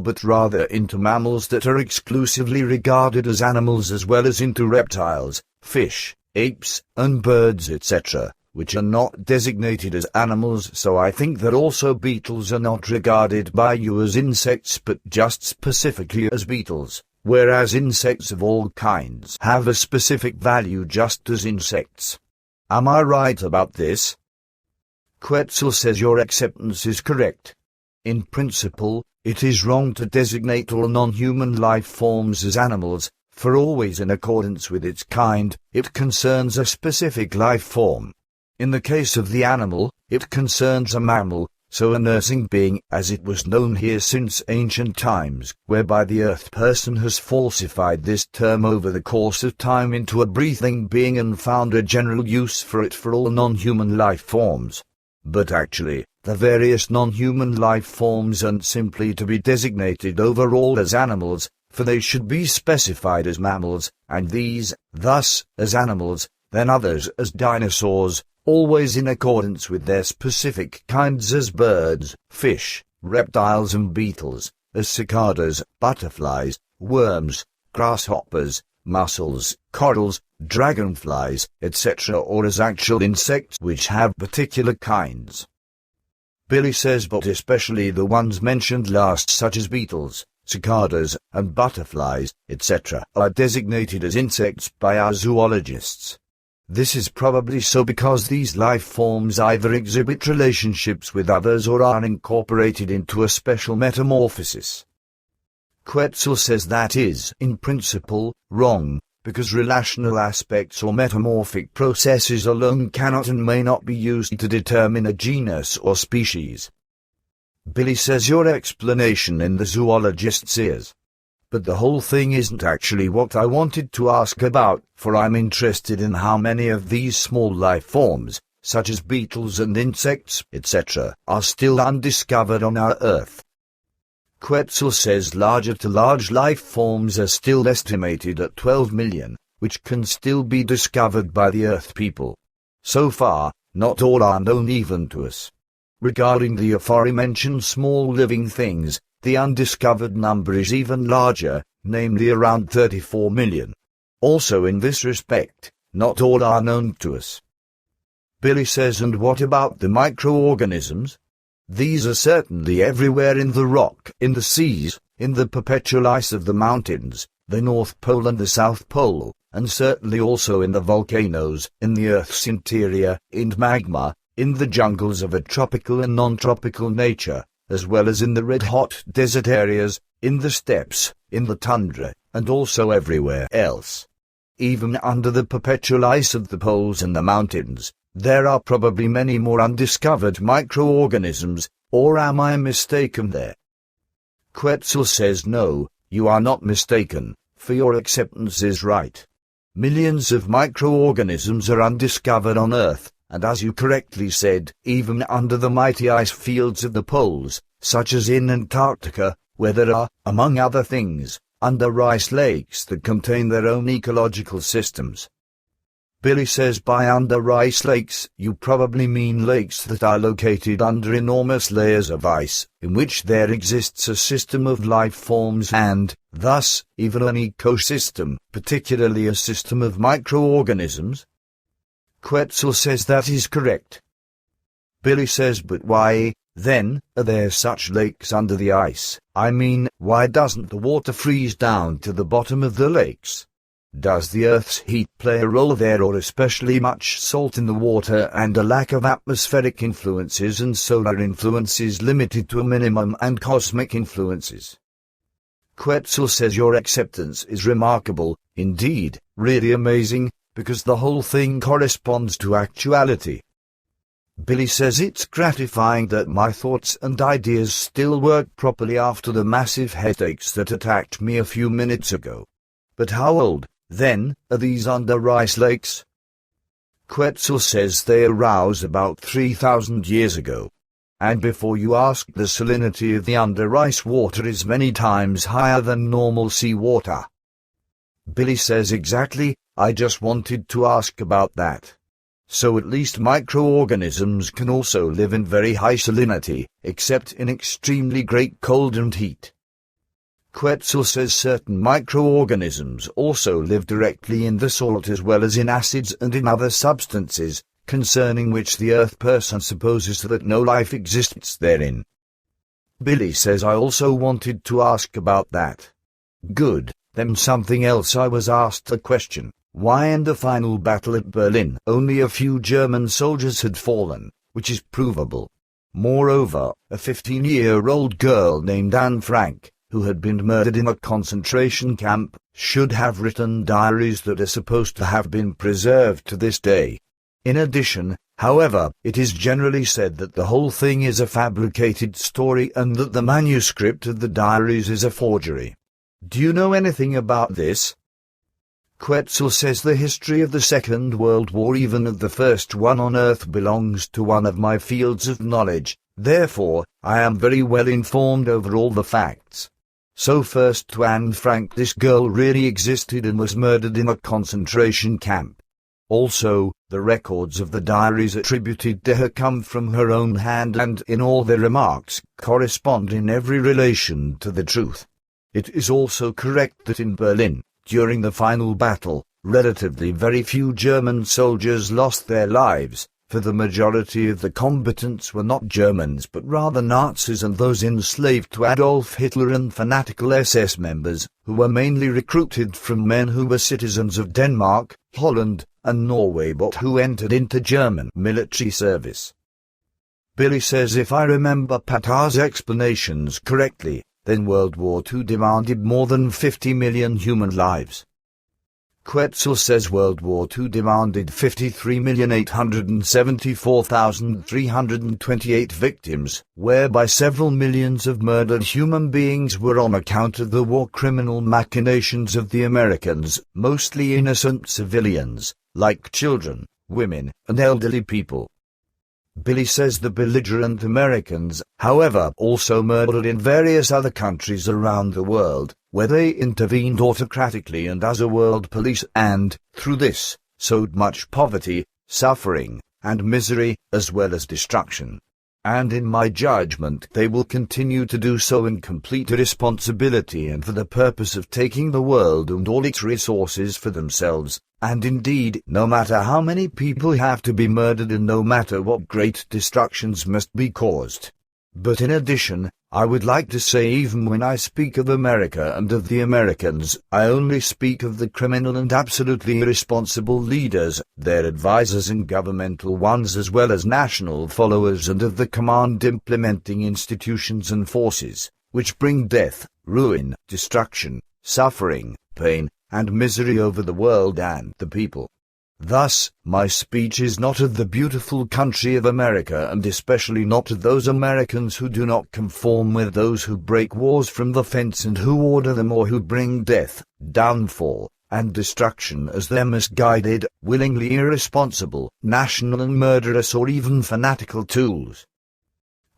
but rather into mammals that are exclusively regarded as animals, as well as into reptiles, fish, apes, and birds, etc., which are not designated as animals. So I think that also beetles are not regarded by you as insects, but just specifically as beetles, whereas insects of all kinds have a specific value just as insects. Am I right about this? Quetzal says your acceptance is correct. In principle, it is wrong to designate all non-human life forms as animals, for always in accordance with its kind, it concerns a specific life form. In the case of the animal, it concerns a mammal, so a nursing being, as it was known here since ancient times, whereby the earth person has falsified this term over the course of time into a breathing being and found a general use for it for all non-human life forms. But actually, the various non-human life forms aren't simply to be designated overall as animals, for they should be specified as mammals, and these, thus, as animals, then others as dinosaurs, always in accordance with their specific kinds as birds, fish, reptiles and beetles, as cicadas, butterflies, worms, grasshoppers, mussels, corals, dragonflies, etc., or as actual insects which have particular kinds. Billy says, but especially the ones mentioned last, such as beetles, cicadas, and butterflies, etc., are designated as insects by our zoologists. This is probably so because these life forms either exhibit relationships with others or are incorporated into a special metamorphosis. Quetzal says that is, in principle, wrong, because relational aspects or metamorphic processes alone cannot and may not be used to determine a genus or species. Billy says your explanation in the zoologist's ears. But the whole thing isn't actually what I wanted to ask about, for I'm interested in how many of these small life forms, such as beetles and insects, etc., are still undiscovered on our Earth. Quetzal says larger to large life forms are still estimated at 12 million, which can still be discovered by the Earth people. So far, not all are known even to us. Regarding the aforementioned small living things, the undiscovered number is even larger, namely around 34 million. Also in this respect, not all are known to us. Billy says, and what about the microorganisms? These are certainly everywhere in the rock, in the seas, in the perpetual ice of the mountains, the North Pole and the South Pole, and certainly also in the volcanoes, in the Earth's interior, in magma, in the jungles of a tropical and non-tropical nature, as well as in the red-hot desert areas, in the steppes, in the tundra, and also everywhere else. Even under the perpetual ice of the poles and the mountains, there are probably many more undiscovered microorganisms, or am I mistaken there? Quetzal says no, you are not mistaken, for your acceptance is right. Millions of microorganisms are undiscovered on Earth, and as you correctly said, even under the mighty ice fields of the poles, such as in Antarctica, where there are, among other things, under-ice lakes that contain their own ecological systems. Billy says by under-ice lakes, you probably mean lakes that are located under enormous layers of ice, in which there exists a system of life forms and, thus, even an ecosystem, particularly a system of microorganisms? Quetzal says that is correct. Billy says, but why, then, are there such lakes under the ice? I mean, why doesn't the water freeze down to the bottom of the lakes? Does the Earth's heat play a role there, or especially much salt in the water and a lack of atmospheric influences and solar influences limited to a minimum and cosmic influences? Quetzal says your acceptance is remarkable, indeed, really amazing, because the whole thing corresponds to actuality. Billy says it's gratifying that my thoughts and ideas still work properly after the massive headaches that attacked me a few minutes ago. But how old, then, are these under-ice lakes? Quetzal says they arose about 3,000 years ago. And before you ask, the salinity of the under-ice water is many times higher than normal seawater. Billy says exactly, I just wanted to ask about that. So at least microorganisms can also live in very high salinity, except in extremely great cold and heat. Quetzal says certain microorganisms also live directly in the salt as well as in acids and in other substances, concerning which the Earth person supposes that no life exists therein. Billy says I also wanted to ask about that. Good, then something else. I was asked a question. Why in the final battle at Berlin only a few German soldiers had fallen, which is provable. Moreover, a 15-year-old girl named Anne Frank, who had been murdered in a concentration camp, should have written diaries that are supposed to have been preserved to this day. In addition, however, it is generally said that the whole thing is a fabricated story and that the manuscript of the diaries is a forgery. Do you know anything about this? Quetzal says the history of the Second World War, even of the first one on Earth, belongs to one of my fields of knowledge. Therefore, I am very well informed over all the facts. So first to Anne Frank, this girl really existed and was murdered in a concentration camp. Also, the records of the diaries attributed to her come from her own hand and in all their remarks correspond in every relation to the truth. It is also correct that in Berlin, during the final battle, relatively very few German soldiers lost their lives, for the majority of the combatants were not Germans but rather Nazis and those enslaved to Adolf Hitler and fanatical SS members, who were mainly recruited from men who were citizens of Denmark, Holland, and Norway but who entered into German military service. Billy says if I remember Patar's explanations correctly, then World War II demanded more than 50 million human lives. Quetzal says World War II demanded 53,874,328 victims, whereby several millions of murdered human beings were on account of the war criminal machinations of the Americans, mostly innocent civilians, like children, women, and elderly people. Billy says the belligerent Americans, however, also murdered in various other countries around the world, where they intervened autocratically and as a world police and, through this, sowed much poverty, suffering, and misery, as well as destruction. And in my judgment they will continue to do so in complete irresponsibility and for the purpose of taking the world and all its resources for themselves. And indeed, no matter how many people have to be murdered and no matter what great destructions must be caused. But in addition, I would like to say even when I speak of America and of the Americans, I only speak of the criminal and absolutely irresponsible leaders, their advisors and governmental ones as well as national followers and of the command implementing institutions and forces, which bring death, ruin, destruction, suffering, pain, and misery over the world and the people. Thus, my speech is not of the beautiful country of America and especially not of those Americans who do not conform with those who break wars from the fence and who order them or who bring death, downfall, and destruction as their misguided, willingly irresponsible, national and murderous or even fanatical tools.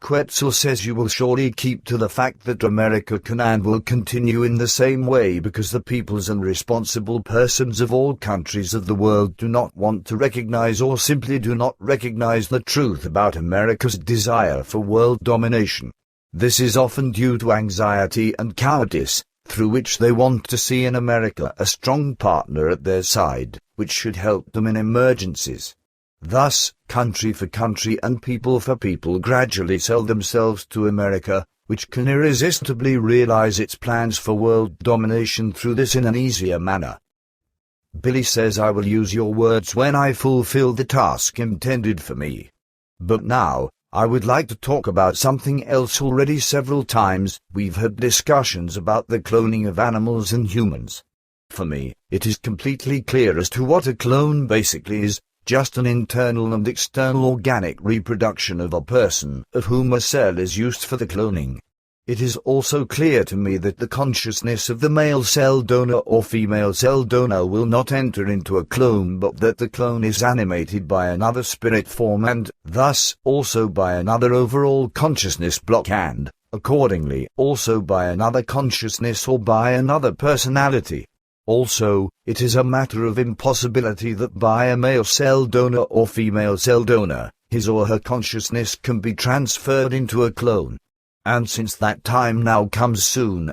Quetzal says you will surely keep to the fact that America can and will continue in the same way because the peoples and responsible persons of all countries of the world do not want to recognize or simply do not recognize the truth about America's desire for world domination. This is often due to anxiety and cowardice, through which they want to see in America a strong partner at their side, which should help them in emergencies. Thus, country for country and people for people gradually sell themselves to America, which can irresistibly realize its plans for world domination through this in an easier manner. Billy says I will use your words when I fulfill the task intended for me. But now, I would like to talk about something else. Already several times, we've had discussions about the cloning of animals and humans. For me, it is completely clear as to what a clone basically is. Just an internal and external organic reproduction of a person, of whom a cell is used for the cloning. It is also clear to me that the consciousness of the male cell donor or female cell donor will not enter into a clone, but that the clone is animated by another spirit form and, thus, also by another overall consciousness block and, accordingly, also by another consciousness or by another personality. Also, it is a matter of impossibility that by a male cell donor or female cell donor, his or her consciousness can be transferred into a clone. And since that time now comes soon,